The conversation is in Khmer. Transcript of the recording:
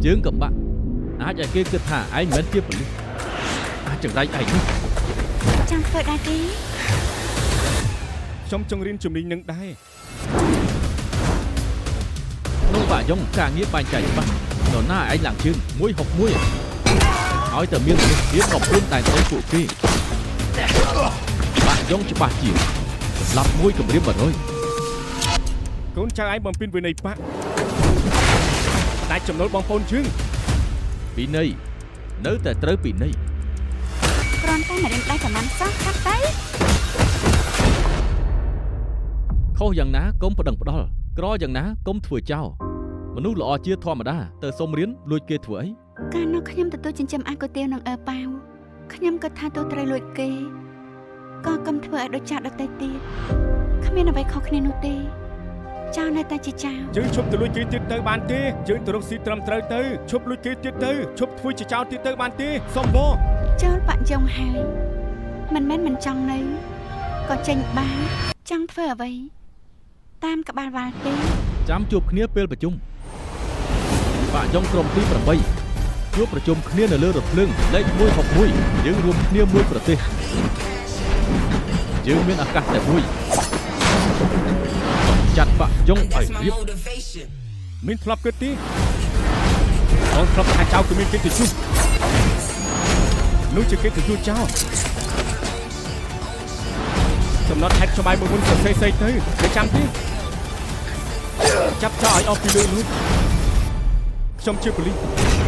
ជើងកំបាក់អាចឲ្យគេគិតថាឯងមិនមែនជាប៉ូលីសអាចចង្រៃឯងនេះចង់ធ្វើដែរទេខ្ញុំចង់រៀនជំនាញនឹងដែរក្នុងបាក់យ៉ុងការងារបែងចែកច្បាស់នរណាឯងឡើងជើង161ឲ្យតែមានមនុស្សទៀតមកព្រមតែទៅពួកគេបាក់យ៉ុងច្បាស់ជាសម្រាប់មួយគម្រាម100កូនចៅឯងបំពេញវិន័យបាក់តែចំណូលបងប្អូនជើងពីន័យនៅតែត្រូវពីន័យគ្រាន់តែរៀនដៃប្រហែលសោះថាទៅខុសយ៉ាងណាកុំប្តឹងផ្ដាល់ក្រយ៉ាងណាកុំធ្វើចោលមនុស្សល្អជាធម្មតាទៅសុំរៀនលួចគេធ្វើអីកាលនោះខ្ញុំទទួលចិញ្ចឹមអាគុទាវនឹងអើប៉ាវខ្ញុំគិតថាទូត្រូវលួចគេក៏កុំធ្វើឲ្យដូចចាស់ដទៃទៀតគ្មានអ្វីខុសគ្នានោះទេចៅនៅតែជាចៅជើងឈប់ទៅលួចគេទៀតទៅបានទេជើងទៅរកស៊ីត្រឹមត្រូវទៅឈប់លួចគេទៀតទៅឈប់ធ្វើជាចោរទៀតទៅបានទេសុំវចូលបាក់យ៉ុងហើយមិនមែនមិនចង់នៅក៏ចេញបានចង់ធ្វើអ្វីតាមក្បាលវ៉ាល់ទេចាំជួបគ្នាពេលប្រជុំបាក់យ៉ុងក្រុមទី8ជួបប្រជុំគ្នានៅលើរថភ្លើងលេខ161យើងរួមគ្នាមួយប្រទេសយើងមានឱកាសតែមួយចាត់បាក់យ៉ុងឲ្យរៀបមានធ្លាប់គិតទេបងធ្លាប់ថាចៅគឺមានកិត្តិយសនោះជាកិត្តិយសចៅចំណត់ហេតុច្បាយមួយមុនសរសេរស្អីទៅគេចាំទេចាប់ចោលឲ្យអស់ពីលើនោះខ្ញុំជាប៉ូលីស